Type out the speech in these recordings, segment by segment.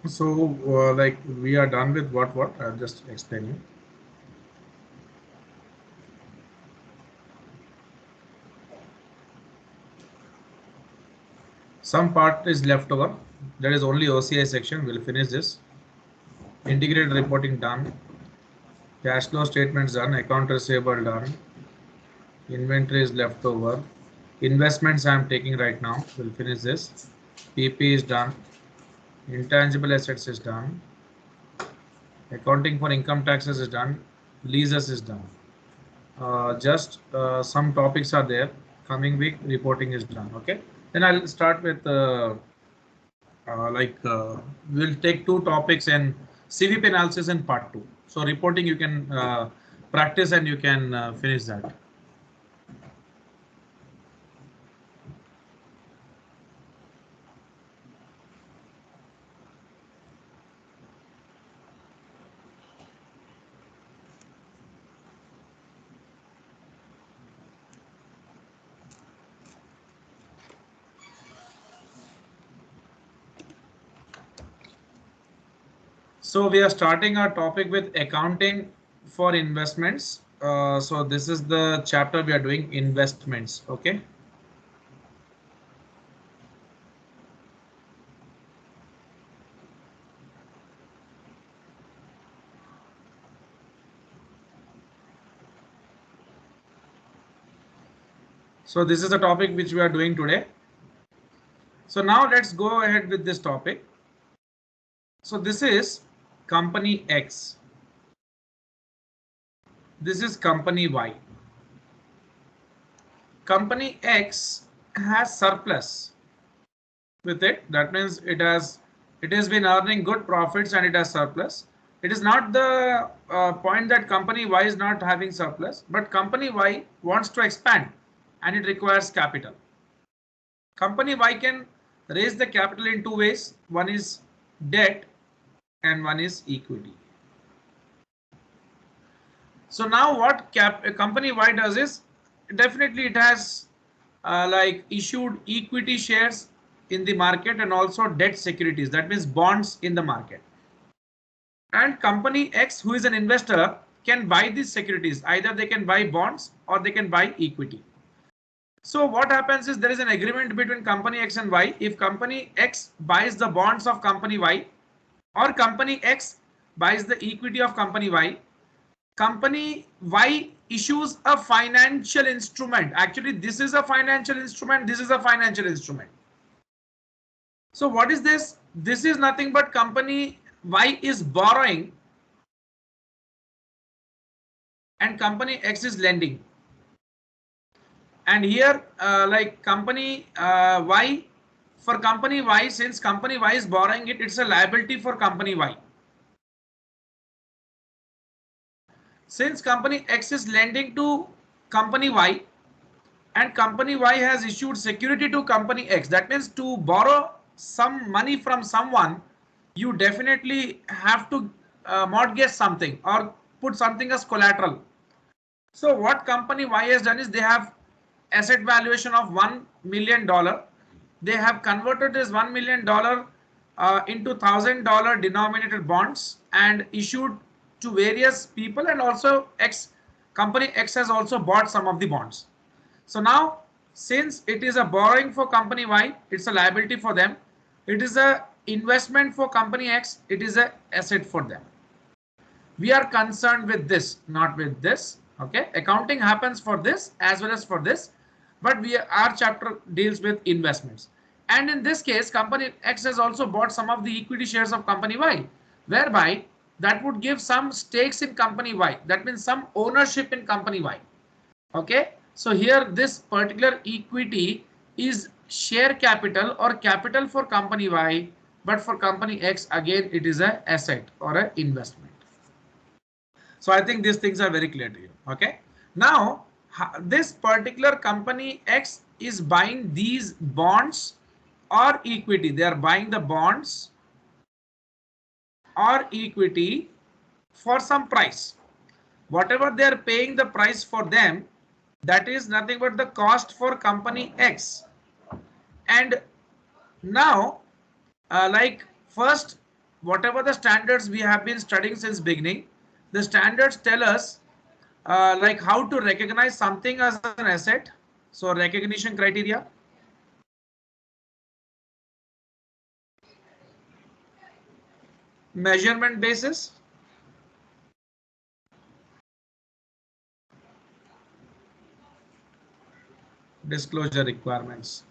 So like we are done with what I'll just explain you. Some part is left over. There is only OCI section. We'll finish this. Integrated reporting done. Cash flow statements done. Account receivable done. Inventory is left over. Investments I am taking right now. We'll finish this. PP is done. Intangible assets is done. Accounting for income taxes is done. Leases is done. Just some topics are there. Coming week reporting is done. Okay. Then I'll start with like we'll take two topics and CVP analysis in part two. So reporting you can practice and you can finish that. So we are starting our topic with accounting for investments. So this is the chapter we are doing investments. Okay. So this is the topic which we are doing today. So now let's go ahead with this topic. So this is company X. This is company Y. Company X has surplus with it. That means it has been earning good profits and it has surplus. It is not the point that company Y is not having surplus, but company Y wants to expand and it requires capital. Company Y can raise the capital in two ways. One is debt and one is equity. So now what company Y does is definitely it has like issued equity shares in the market and also debt securities, that means bonds in the market. And company X, who is an investor, can buy these securities. Either they can buy bonds or they can buy equity. So what happens is there is an agreement between company X and Y. If company X buys the bonds of company Y or company X buys the equity of company Y, company Y issues a financial instrument. Actually, this is a financial instrument. This is a financial instrument. So what is this? This is nothing but company Y is borrowing and company X is lending. And here like company Y, for company Y, since company Y is borrowing it, it's a liability for company Y. Since company X is lending to company Y and company Y has issued security to company X, that means to borrow some money from someone, you definitely have to mortgage something or put something as collateral. So what company Y has done is they have asset valuation of $1 million. They have converted this $1 million into $1,000 denominated bonds and issued to various people, and also company X has also bought some of the bonds. So now, since it is a borrowing for company Y, it's a liability for them. It is a investment for company X. It is a asset for them. We are concerned with this, not with this. Okay, accounting happens for this as well as for this, but our chapter deals with investments. And in this case, company X has also bought some of the equity shares of company Y, whereby that would give some stakes in company Y. That means some ownership in company Y. Okay, so here this particular equity is share capital or capital for company Y, but for company X again it is a asset or an investment. So I think these things are very clear to you. Okay. Now, this particular company X is buying these bonds or equity. They are buying the bonds or equity for some price. Whatever they are paying the price for them, that is nothing but the cost for company X. And now, like first whatever the standards we have been studying since beginning, the standards tell us like how to recognize something as an asset. So recognition criteria. Measurement basis. Disclosure requirements.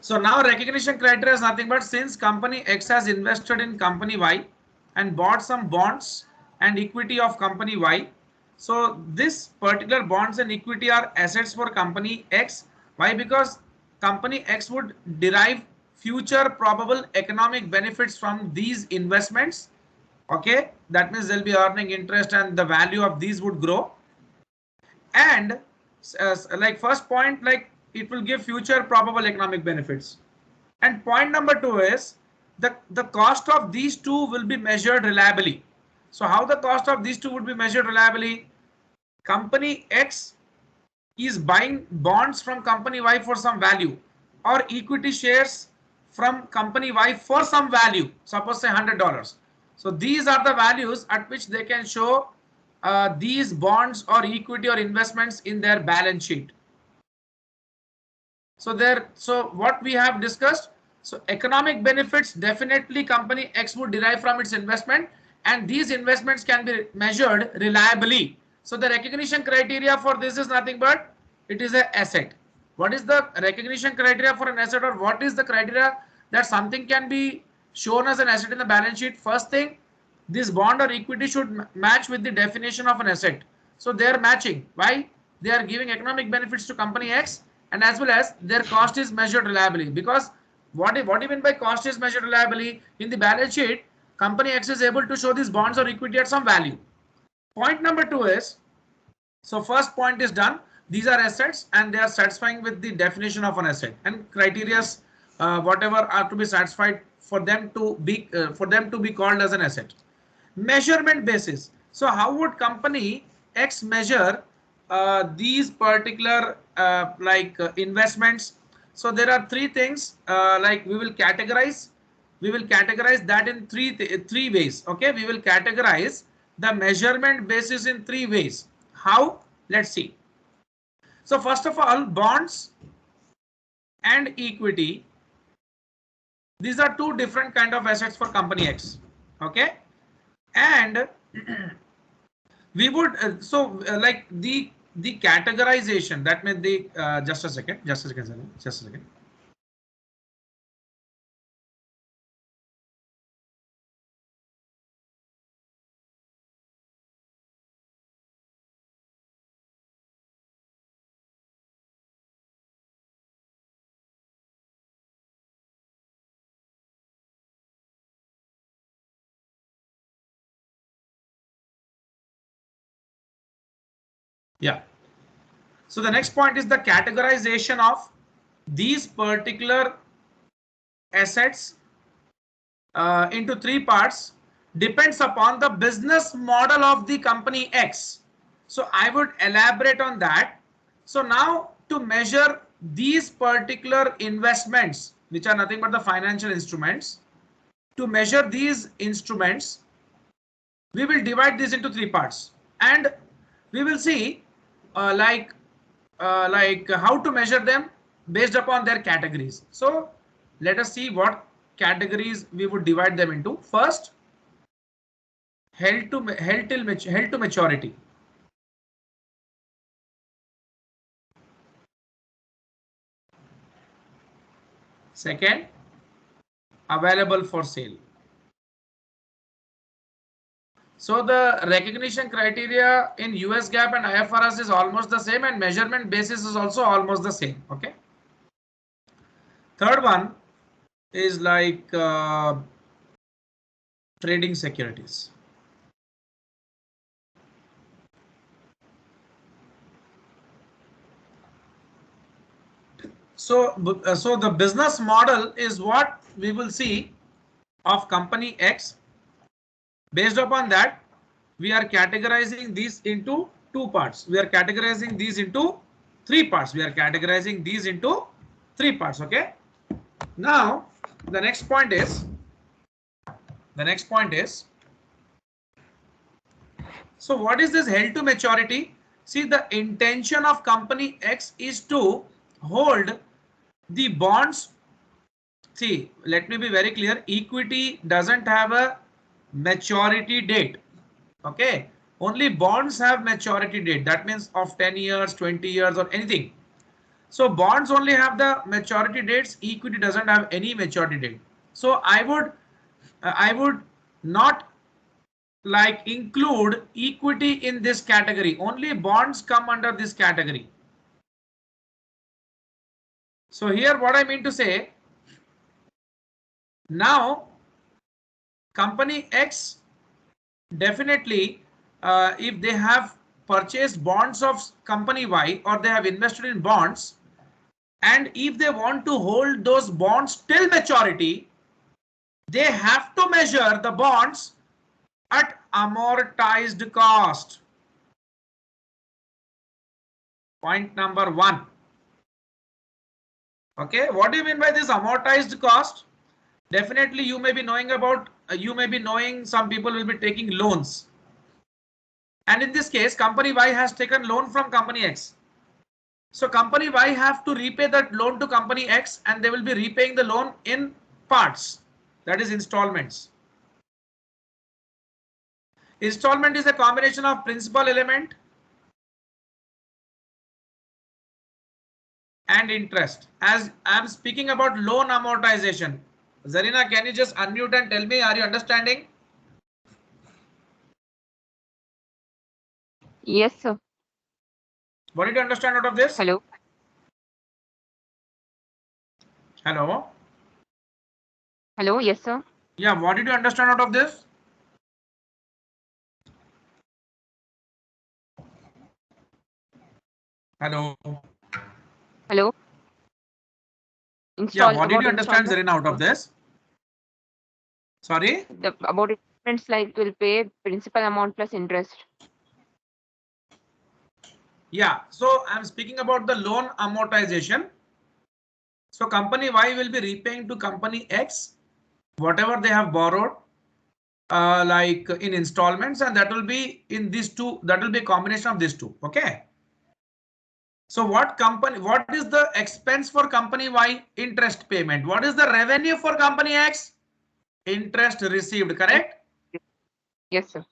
So now recognition criteria is nothing but since company X has invested in company Y and bought some bonds and equity of company Y. So this particular bonds and equity are assets for company X. Why? Because company X would derive future probable economic benefits from these investments. Okay, that means they'll be earning interest and the value of these would grow. And like first point, like it will give future probable economic benefits. And point number two is the cost of these two will be measured reliably. So how the cost of these two would be measured reliably? Company X is buying bonds from company Y for some value, or equity shares from company Y for some value, suppose say $100. So these are the values at which they can show these bonds or equity or investments in their balance sheet. So what we have discussed, so economic benefits definitely company X would derive from its investment, and these investments can be measured reliably. So the recognition criteria for this is nothing but it is an asset. What is the recognition criteria for an asset, or what is the criteria that something can be shown as an asset in the balance sheet? First thing, this bond or equity should match with the definition of an asset. So they are matching. Why? They are giving economic benefits to company X, and as well as their cost is measured reliably. Because what do you mean by cost is measured reliably? In the balance sheet, company X is able to show these bonds or equity at some value. Point number two is, so first point is done. These are assets and they are satisfying with the definition of an asset, and criteria whatever are to be satisfied for them to be called as an asset. Measurement basis. So how would company X measure these particular investments? So there are three things, like we will categorize that in three ways. Okay, we will categorize the measurement basis in three ways. How? Let's see. So first of all, bonds and equity, these are two different kind of assets for company X. Okay, and we would like the categorization, that means the just a second, sorry. Yeah. So the next point is the categorization of these particular assets into three parts depends upon the business model of the company X. So I would elaborate on that. So now to measure these particular investments, which are nothing but the financial instruments, to measure these instruments, we will divide this into three parts, and we will see how to measure them based upon their categories. So let us see what categories we would divide them into. First, held to maturity. Second, available for sale. So the recognition criteria in US GAAP and IFRS is almost the same, and measurement basis is also almost the same. Okay. Third one is like trading securities. So the business model is what we will see of company X. Based upon that, we are categorizing these into two parts. We are categorizing these into three parts. We are categorizing these into Three parts. Okay. Now the next point is. So what is this held to maturity? See, the intention of company X is to hold the bonds. See, let me be very clear. Equity doesn't have a maturity date. Okay. Only bonds have maturity date. That means of 10 years, 20 years or anything. So bonds only have the maturity dates. Equity doesn't have any maturity date. So I would not like include equity in this category. Only bonds come under this category. So here what I mean to say, now company X definitely if they have purchased bonds of company Y or they have invested in bonds, and if they want to hold those bonds till maturity, they have to measure the bonds at amortized cost. Point number 1. Okay, what do you mean by this amortized cost? Definitely you may be knowing about, some people will be taking loans. And in this case, company Y has taken loan from company X. So company Y have to repay that loan to company X, and they will be repaying the loan in parts, that is installments. Installment is a combination of principal element and interest. As I am speaking about loan amortization, Zarina, can you just unmute and tell me, are you understanding? Yes, sir. What did you understand out of this? Hello. Hello. Hello. Yes, sir. Yeah, what did you understand out of this? Hello. Hello. Yeah, Install what did about you understand, installment. Zarina, out of this? Sorry? About installments, like will pay principal amount plus interest. Yeah, so I'm speaking about the loan amortization. So company Y will be repaying to company X whatever they have borrowed, like in installments, and that will be in these two, that will be a combination of these two. Okay. So what is the expense for company Y? Interest payment. What is the revenue for company X? Interest received, correct? Yes, sir.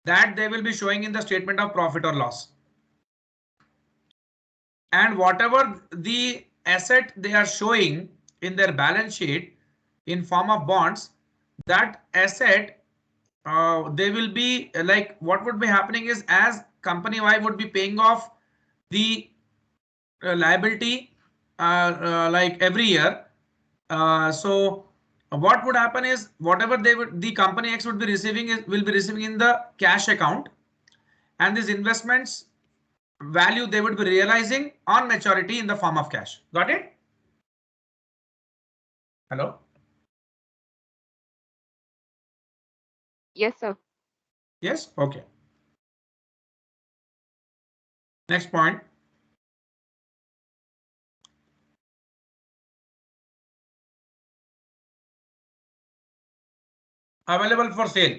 That they will be showing in the statement of profit or loss. And whatever the asset they are showing in their balance sheet in form of bonds, that asset, they will be like, what would be happening is, as company Y would be paying off the liability like every year. So what would happen is, whatever the company X would be receiving will be receiving in the cash account, and these investments value they would be realizing on maturity in the form of cash. Got it? Hello? Yes, sir. Yes? Okay. Next point. Available for sale.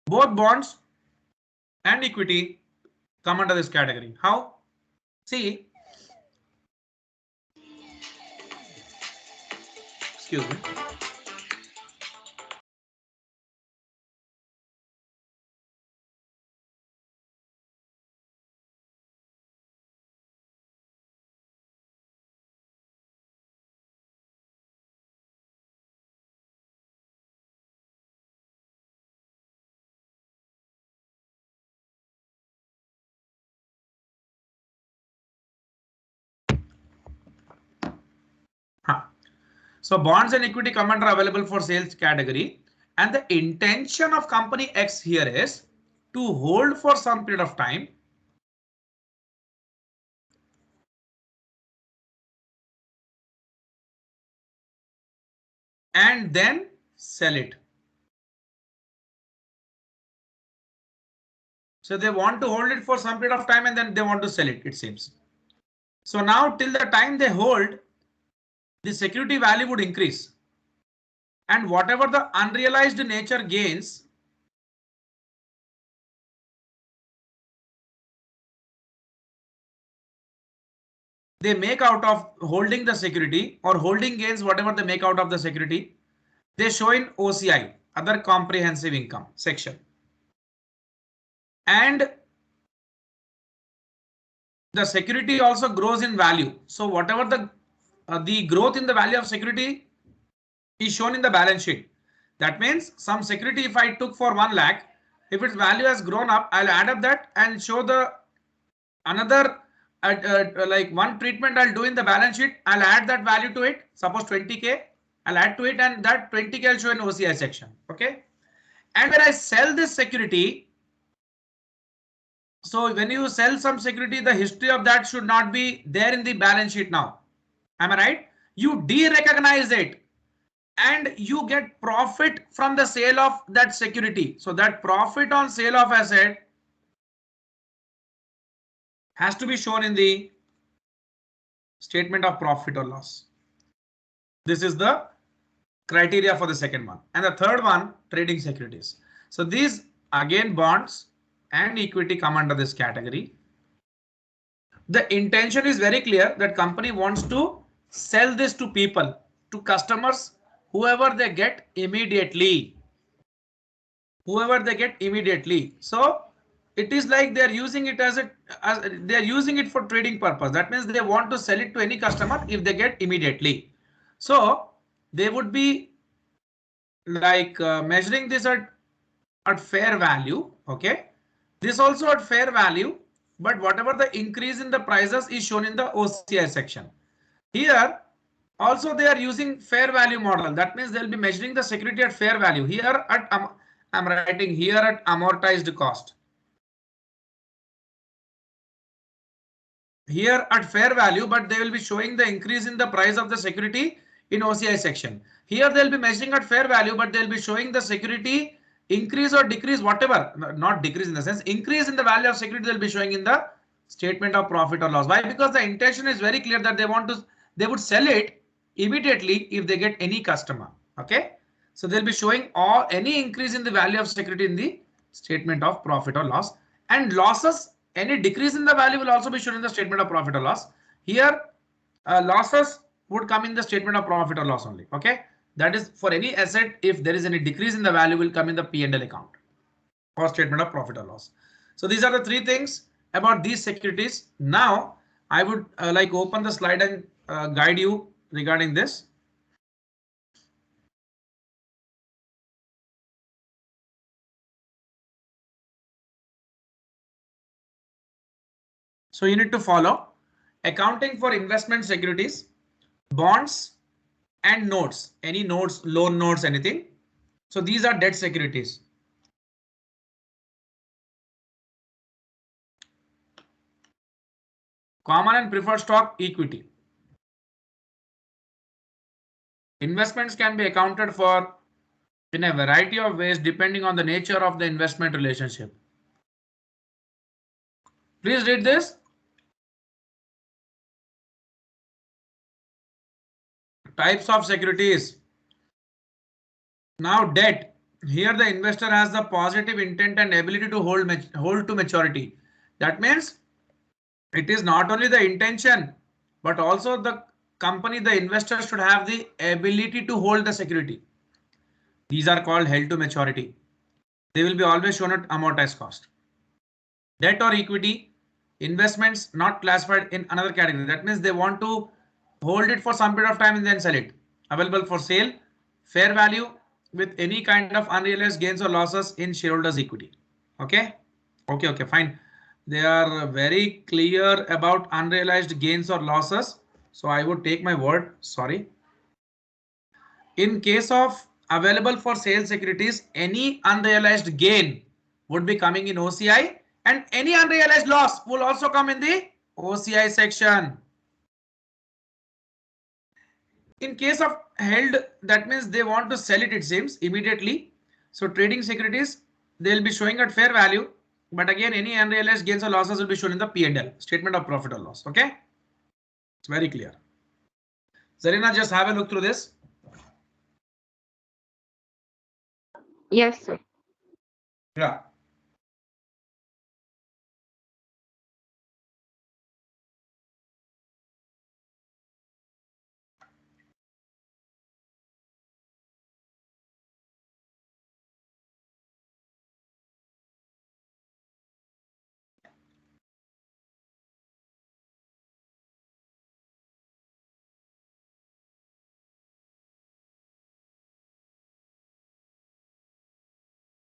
Both bonds and equity come under this category. How? See, excuse me. Huh. So bonds and equity come under available for sales category, and the intention of company X here is to hold for some period of time and then sell it. So they want to hold it for some period of time and then they want to sell it, it seems. So now till the time they hold, the security value would increase, and whatever the unrealized nature gains they make out of holding the security, or holding gains, whatever they make out of the security, they show in OCI, other comprehensive income section. And the security also grows in value. So whatever the growth in the value of security is shown in the balance sheet. That means some security, if I took for 1 lakh, if its value has grown up, I'll add up that and show the another like one treatment I'll do in the balance sheet. I'll add that value to it. Suppose 20k, I'll add to it, and that 20k I'll show in OCI section. Okay. And when I sell this security, so when you sell some security, the history of that should not be there in the balance sheet now. Am I right? You de-recognize it and you get profit from the sale of that security. So that profit on sale of asset has to be shown in the statement of profit or loss. This is the criteria for the second one. And the third one, trading securities. So these again, bonds and equity come under this category. The intention is very clear that company wants to sell this to people, to customers, whoever they get immediately. So it is like they are using it they are using it for trading purpose. That means they want to sell it to any customer if they get immediately. So they would be like measuring this at fair value. Okay. This also at fair value, but whatever the increase in the prices is shown in the OCI section. Here also they are using fair value model. That means they'll be measuring the security at fair value. Here at I'm writing here at amortized cost. Here at fair value, but they will be showing the increase in the price of the security in OCI section. Here they'll be measuring at fair value, but they'll be showing the security increase or decrease, whatever, not decrease in the sense, increase in the value of security they'll be showing in the statement of profit or loss. Why? Because the intention is very clear that they would sell it immediately if they get any customer. Okay. So they'll be showing any increase in the value of security in the statement of profit or loss, and losses, any decrease in the value will also be shown in the statement of profit or loss. Here losses would come in the statement of profit or loss only. Okay. That is for any asset, if there is any decrease in the value, will come in the P&L account or statement of profit or loss. So these are the three things about these securities. Now I would like open the slide and guide you regarding this. So you need to follow accounting for investment securities, bonds and notes, any notes, loan notes, anything. So these are debt securities. Common and preferred stock, equity. Investments can be accounted for in a variety of ways depending on the nature of the investment relationship. Please read this. Types of securities. Now debt. Here the investor has the positive intent and ability to hold to maturity. That means it is not only the intention, but also the company, the investor should have the ability to hold the security. These are called held to maturity. They will be always shown at amortized cost. Debt or equity, investments not classified in another category. That means they want to hold it for some period of time and then sell it. Available for sale, fair value with any kind of unrealized gains or losses in shareholders' equity. Okay. Okay, fine. They are very clear about unrealized gains or losses. So I would take my word. Sorry. In case of available for sale securities, any unrealized gain would be coming in OCI, and any unrealized loss will also come in the OCI section. In case of held, that means they want to sell it, it seems, immediately. So trading securities, they'll be showing at fair value, but again, any unrealized gains or losses will be shown in the P&L, statement of profit or loss. Okay, it's very clear. Zarina, just have a look through this. Yes, sir. Yeah.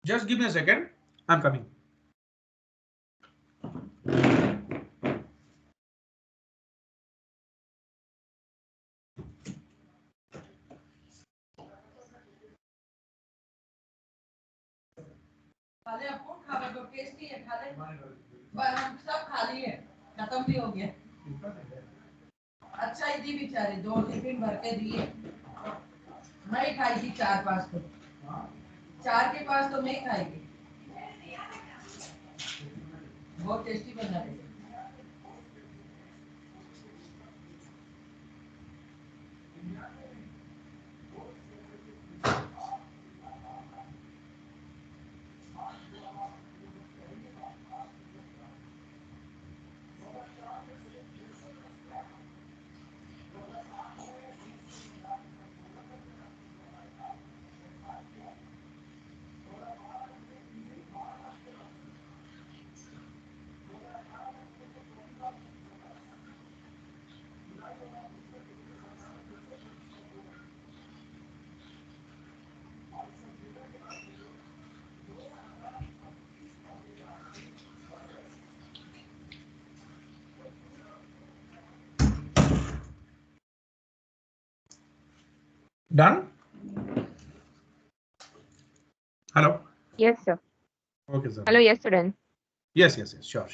Just give me a second. I'm coming. Tasty है खा ले हम सब खा लिए खत्म भी हो गया अच्छा ही थी बेचारे 2 टिफिन भर के दिए मैं ही खाई थी 4-5 तो 4 के पास तो मैं ही खाई थी बहुत टेस्टी बना रहे Done? Hello? Yes, sir. Okay, sir. Hello, yes, student. Yes, sure.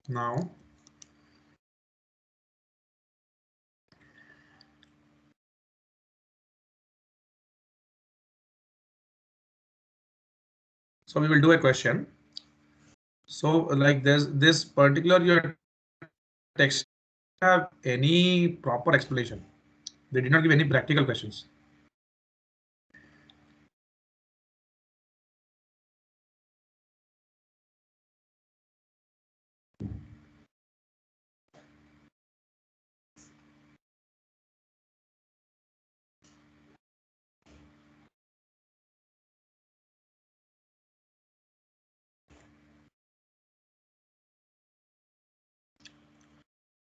Now, so we will do a question. So like there's this particular your text have any proper explanation. They did not give any practical questions.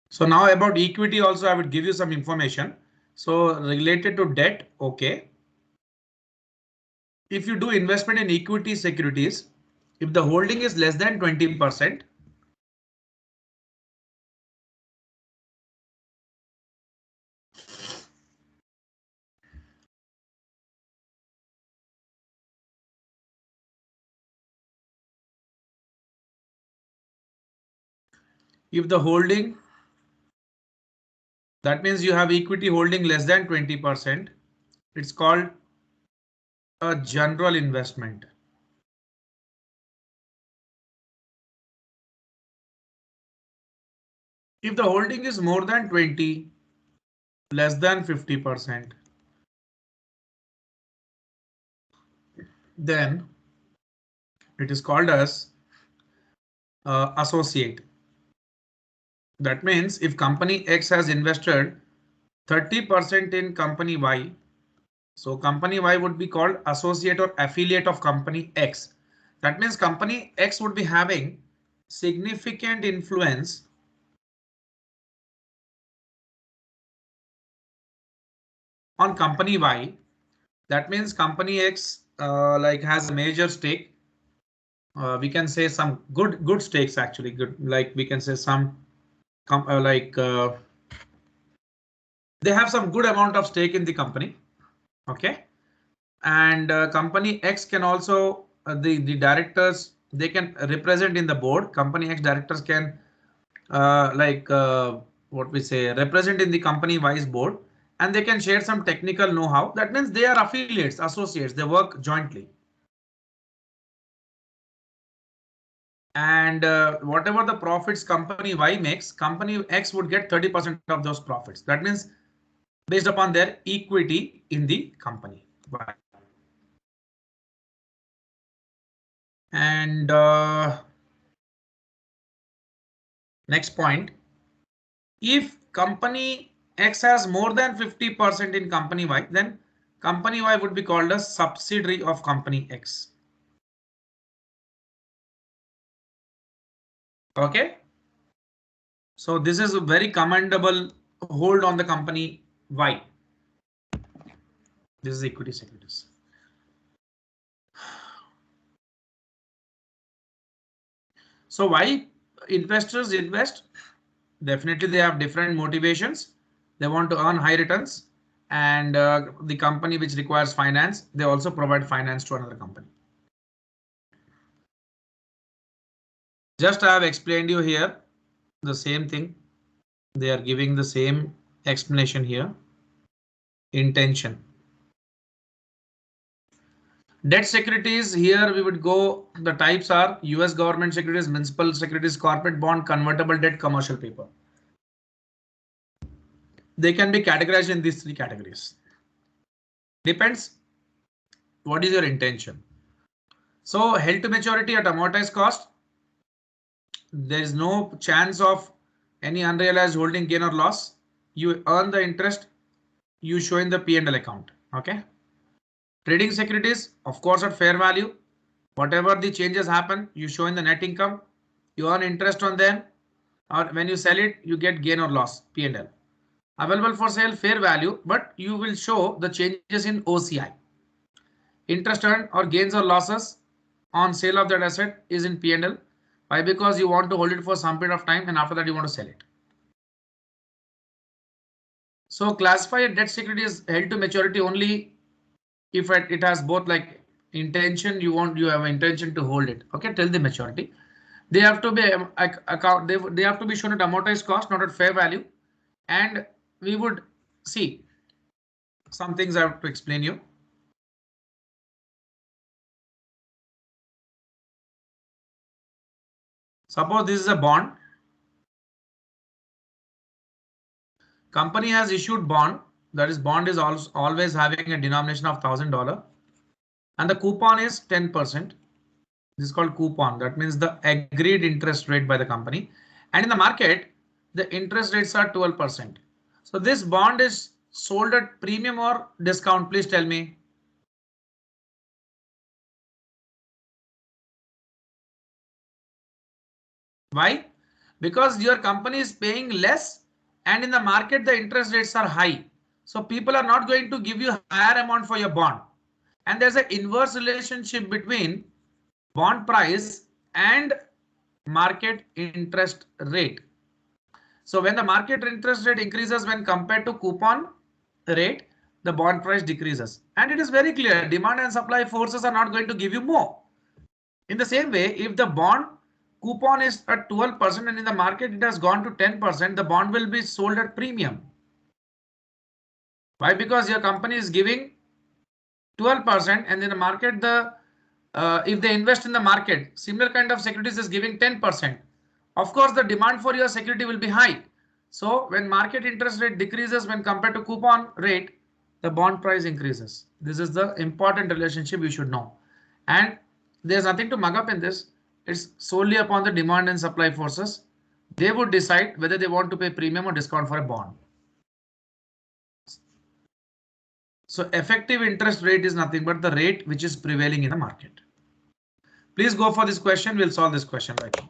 So now about equity also I would give you some information. So related to debt, okay. If you do investment in equity securities, if the holding is less than 20%, if the holding, that means you have equity holding less than 20%, it's called a general investment. If the holding is more than 20, less than 50%, then it is called as associate. That means if company X has invested 30% in company Y, so company Y would be called associate or affiliate of company X. That means company X would be having significant influence on company Y. That means company X like has a major stake. We can say some good stakes actually good, like we can say some they have some good amount of stake in the company. Okay. And company X can also the directors, they can represent in the board. Company X directors can what we say represent in the company Y's board, and they can share some technical know-how. That means they are affiliates, associates, they work jointly. and whatever the profits company Y makes, company X would get 30% of those profits. That means based upon their equity in the company Y. And next point, if company X has more than 50% in company Y, then company Y would be called a subsidiary of company X. Okay. So this is a very commendable hold on the company Y. This is equity securities. So why investors invest? Definitely they have different motivations. They want to earn high returns, and the company which requires finance, they also provide finance to another company. Just I have explained you here the same thing. They are giving the same explanation here. Intention. Debt securities, here we would go, the types are US government securities, municipal securities, corporate bond, convertible debt, commercial paper. They can be categorized in these three categories. Depends what is your intention. So held to maturity at amortized cost, there is no chance of any unrealized holding gain or loss. You earn the interest, you show in the P&L account. Okay. Trading securities, of course, at fair value. Whatever the changes happen, you show in the net income, you earn interest on them, or when you sell it, you get gain or loss, P&L. Available for sale, fair value, but you will show the changes in OCI. Interest earned or gains or losses on sale of that asset is in P&L. Why? Because you want to hold it for some period of time and after that you want to sell it. So classify a debt security as held to maturity only if it has both like intention, you have intention to hold it, okay, till the maturity. They have to be account, they have to be shown at amortized cost, not at fair value. And we would see some things I have to explain you. Suppose this is a bond. Company has issued bond, that is bond is also always having a denomination of $1,000 and the coupon is 10%. This is called coupon. That means the agreed interest rate by the company, and in the market the interest rates are 12%. So this bond is sold at premium or discount, please tell me. Why? Because your company is paying less and in the market the interest rates are high. So people are not going to give you higher amount for your bond. And there's an inverse relationship between bond price and market interest rate. So when the market interest rate increases when compared to coupon rate, the bond price decreases. And it is very clear, demand and supply forces are not going to give you more. In the same way, if the bond coupon is at 12% and in the market it has gone to 10%, the bond will be sold at premium. Why? Because your company is giving 12% and in the market if they invest in the market, similar kind of securities is giving 10%. Of course, the demand for your security will be high. So when market interest rate decreases when compared to coupon rate, the bond price increases. This is the important relationship you should know. And there's nothing to mug up in this. It's solely upon the demand and supply forces. They would decide whether they want to pay premium or discount for a bond. So effective interest rate is nothing but the rate which is prevailing in the market. Please go for this question. We'll solve this question right now.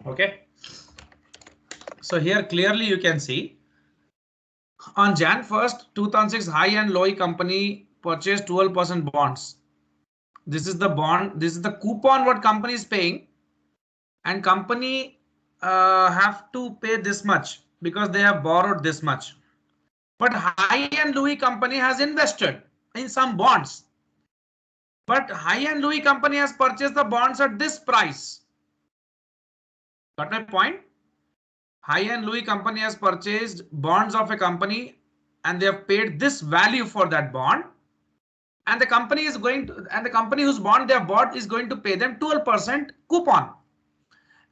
Okay. So here clearly you can see on Jan 1st, 2006, High and Lowy company purchased 12% bonds. This is the bond. This is the coupon what company is paying, and company have to pay this much because they have borrowed this much. But High and Lowy company has invested in some bonds. But High and Lowy company has purchased the bonds at this price. Got my point? High and Lowy company has purchased bonds of a company and they have paid this value for that bond. And the company is going to, and the company whose bond they have bought is going to pay them 12% coupon.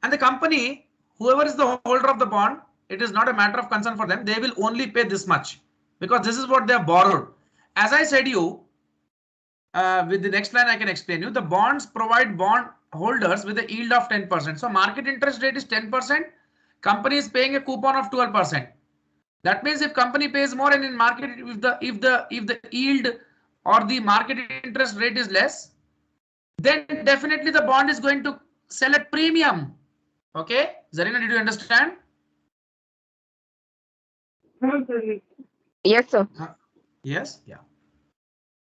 And the company, whoever is the holder of the bond, it is not a matter of concern for them. They will only pay this much because this is what they have borrowed. As I said you, with the next line I can explain you. The bonds provide bond holders with a yield of 10%. So market interest rate is 10%. Company is paying a coupon of 12%. That means if company pays more and in market, if the yield or the market interest rate is less, then definitely the bond is going to sell at premium. Okay, Zarina, did you understand? Yes, sir. Yes. Yeah.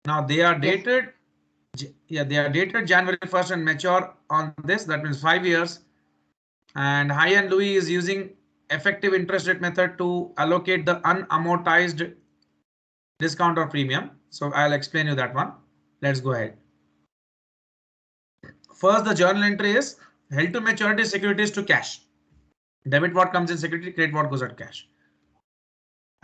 Now they are Yes. dated. Yeah, they are dated January 1st and mature on this. That means 5 years. And High and Lowy is using effective interest rate method to allocate the unamortized discount or premium. So I'll explain you that one. Let's go ahead. First, the journal entry is held to maturity securities to cash. Debit what comes in security, credit what goes at cash.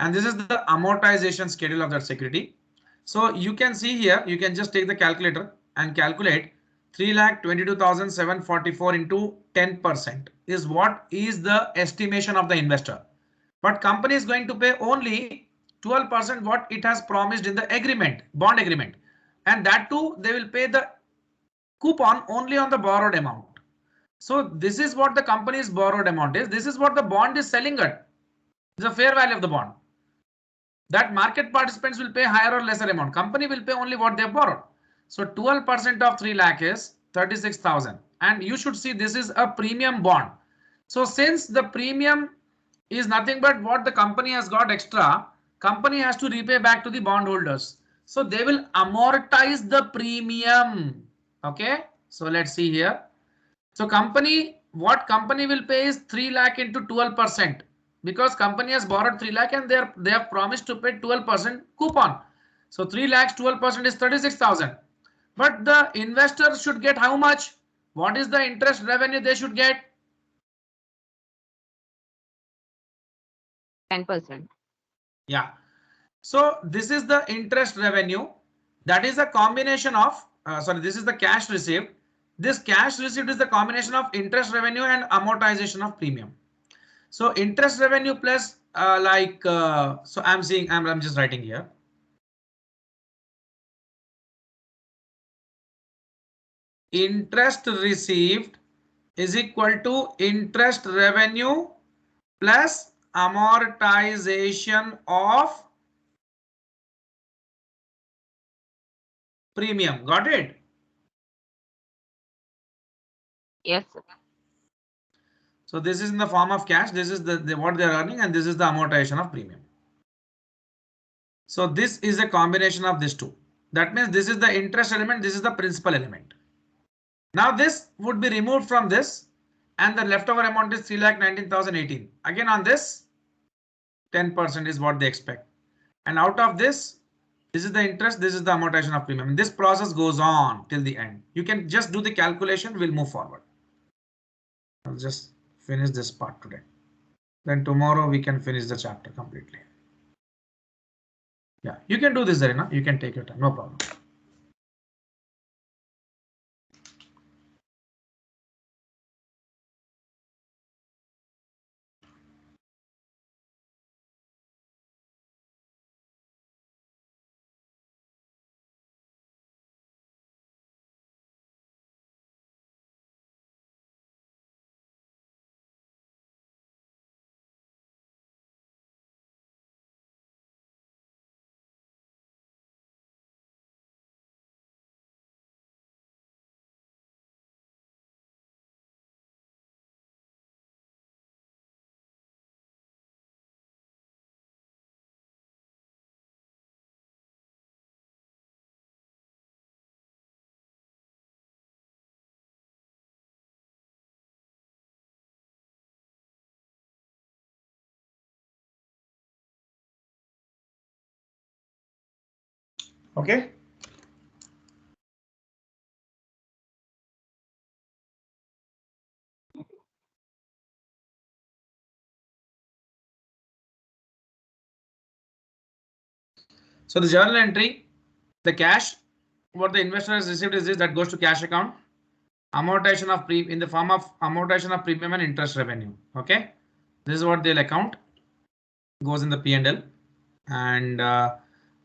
And this is the amortization schedule of that security. So you can see here, you can just take the calculator and calculate 3,22,744 into 10% is what is the estimation of the investor. But company is going to pay only 12% what it has promised in the agreement, bond agreement. And that too, they will pay the coupon only on the borrowed amount. So this is what the company's borrowed amount is. This is what the bond is selling at. The fair value of the bond. That market participants will pay higher or lesser amount. Company will pay only what they have borrowed. So 12% of 3 lakh is 36,000. And you should see this is a premium bond. So since the premium is nothing but what the company has got extra, company has to repay back to the bondholders. So they will amortize the premium. Okay. So let's see here. So what company will pay is 3 lakh into 12% because company has borrowed 3 lakh and they have promised to pay 12% coupon. So 3 lakhs 12% is 36,000. But the investors should get how much? What is the interest revenue they should get? 10%. Yeah. So this is the interest revenue. That is a combination of, this is the cash received. This cash received is the combination of interest revenue and amortization of premium. So interest revenue plus so I'm just writing here. Interest received is equal to interest revenue plus amortization of premium. Got it? Yes, sir. So this is in the form of cash. This is what they are earning and this is the amortization of premium. So this is a combination of these two. That means this is the interest element. This is the principal element. Now this would be removed from this and the leftover amount is 3,19,018. Again on this 10% is what they expect. And out of this is the interest, this is the amortization of premium. This process goes on till the end. You can just do the calculation, we'll move forward. I'll just finish this part today. Then tomorrow we can finish the chapter completely. Yeah, you can do this, Zarina. You can take your time, no problem. Okay. So the journal entry, the cash, what the investor has received is this, that goes to cash account. Amortization of in the form of amortization of premium and interest revenue. Okay, this is what they'll account, goes in the P&L, and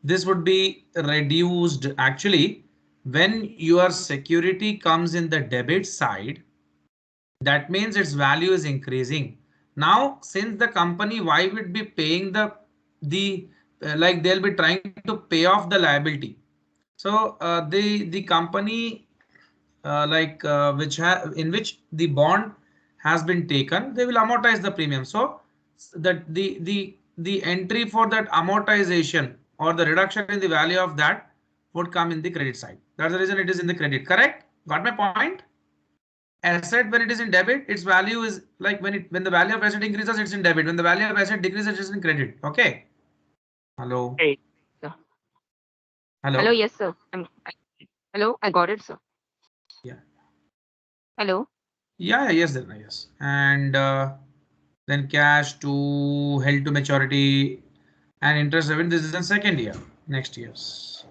this would be reduced actually when your security comes in the debit side. That means its value is increasing. Now, since the company Y would be paying the like they'll be trying to pay off the liability. So the company in which the bond has been taken, they will amortize the premium. So that the entry for that amortization or the reduction in the value of that would come in the credit side. That's the reason it is in the credit. Correct? Got my point? Asset, when it is in debit, its value is like when the value of asset increases, it's in debit. When the value of asset decreases, it's in credit. Okay. Hello. Right. Sir. Hello. Hello. Yes, sir. Hello. I got it, sir. Yeah. Hello. Yeah. Yes. Then yes. And then cash to held to maturity and interest revenue. This is in second year. Next year's.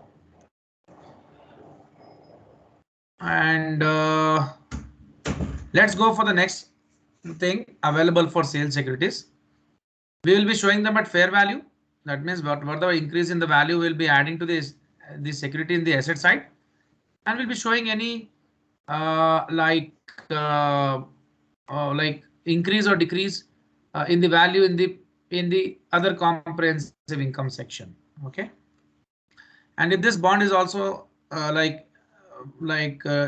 And let's go for the next thing, available for sale securities. We will be showing them at fair value. That means whatever increase in the value will be adding to this the security in the asset side, and we'll be showing any like increase or decrease in the value in the other comprehensive income section. Okay, and if this bond is also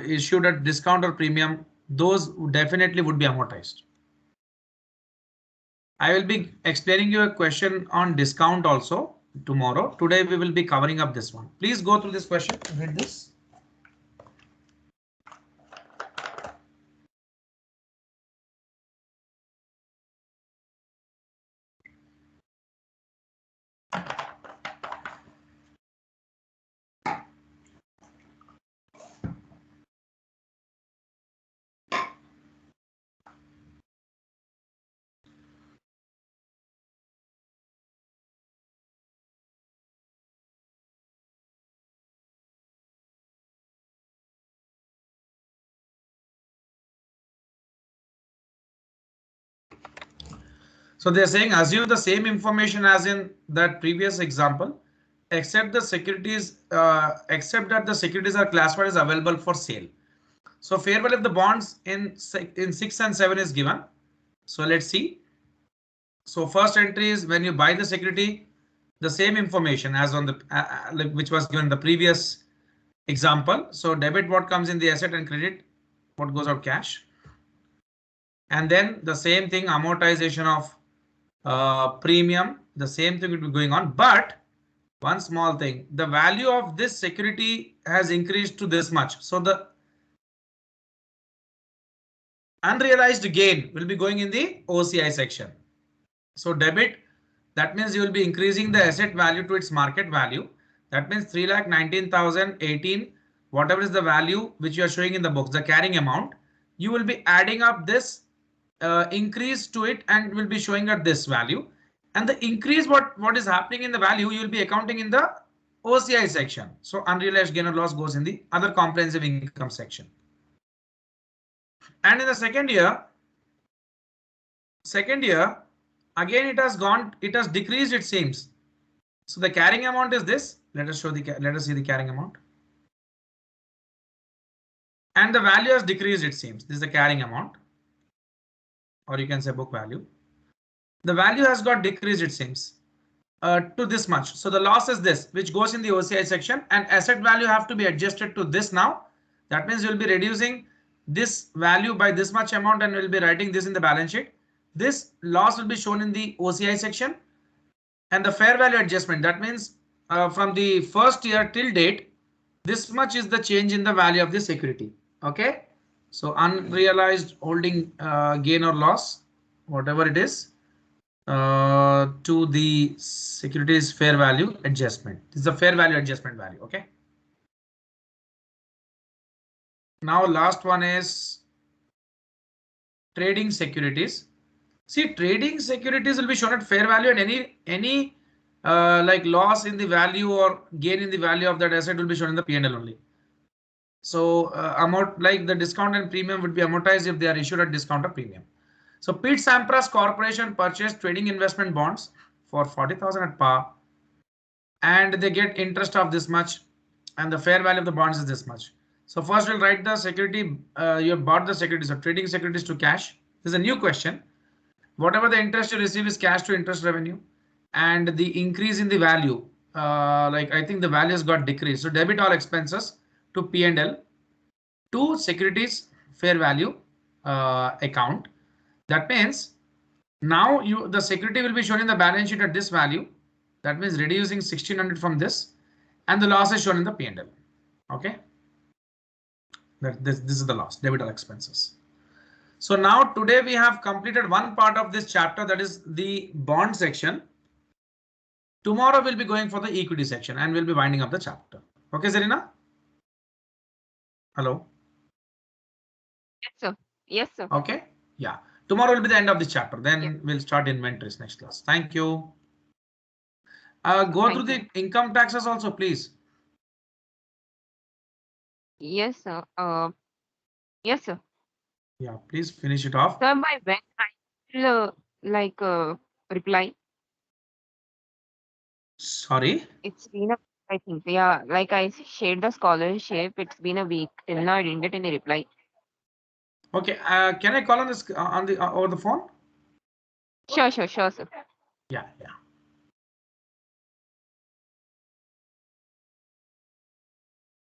issued at discount or premium, those definitely would be amortized. I will be explaining you a question on discount also tomorrow. Today we will be covering up this one. Please go through this question, read this. So they are saying assume the same information as in that previous example, except that the securities are classified as available for sale. So fair value of the bonds in 6 and 7 is given. So let's see. So first entry is when you buy the security, the same information as on the which was given in the previous example. So debit what comes in the asset and credit what goes out cash. And then the same thing, amortization of premium, the same thing will be going on. But one small thing, the value of this security has increased to this much. So the unrealized gain will be going in the OCI section. So debit, that means you will be increasing the asset value to its market value. That means 3,19,018, whatever is the value which you are showing in the books, the carrying amount, you will be adding up this increase to it and will be showing at this value. And the increase what is happening in the value, you will be accounting in the OCI section. So unrealized gain or loss goes in the other comprehensive income section. And in the second year, again it has decreased, it seems. So the carrying amount is this. Let us see the carrying amount. And the value has decreased, it seems. This is the carrying amount, or you can say book value. The value has got decreased, it seems, to this much. So the loss is this, which goes in the OCI section, and asset value have to be adjusted to this now. That means you'll be reducing this value by this much amount and we'll be writing this in the balance sheet. This loss will be shown in the OCI section. And the fair value adjustment, that means from the first year till date, this much is the change in the value of the security. Okay, so unrealized holding gain or loss, whatever it is, to the securities fair value adjustment. This is the fair value adjustment value. Okay. Now last one is trading securities. See, trading securities will be shown at fair value, and any like loss in the value or gain in the value of that asset will be shown in the P&L only. So amount like the discount and premium would be amortized if they are issued at discount or premium. So Pete Sampras Corporation purchased trading investment bonds for 40,000 at par, and they get interest of this much, and the fair value of the bonds is this much. So first we'll write the security. You have bought the securities, so trading securities to cash. This is a new question. Whatever the interest you receive is cash to interest revenue, and the increase in the value, like I think the values got decreased. So debit all expenses to P&L to securities fair value account. That means now the security will be shown in the balance sheet at this value. That means reducing 1600 from this, and the loss is shown in the P&L. Okay. This is the loss, debit all expenses. So now today we have completed one part of this chapter, that is the bond section. Tomorrow we'll be going for the equity section and we'll be winding up the chapter. Okay, Zarina? Hello? Yes, sir. Yes, sir. Okay. Yeah. Tomorrow will be the end of this chapter. Then Yeah. we'll start inventories next class. Thank you. Go Thank through you. the income taxes also, please. Yes, sir. Yes, sir. Yeah, please finish it off. Sir, by when I will reply? Sorry. It's been a, I think, yeah, like I shared the scholarship. It's been a week till now. I didn't get any reply. Okay. Can I call on this on the over the phone? Sure, sir. Yeah.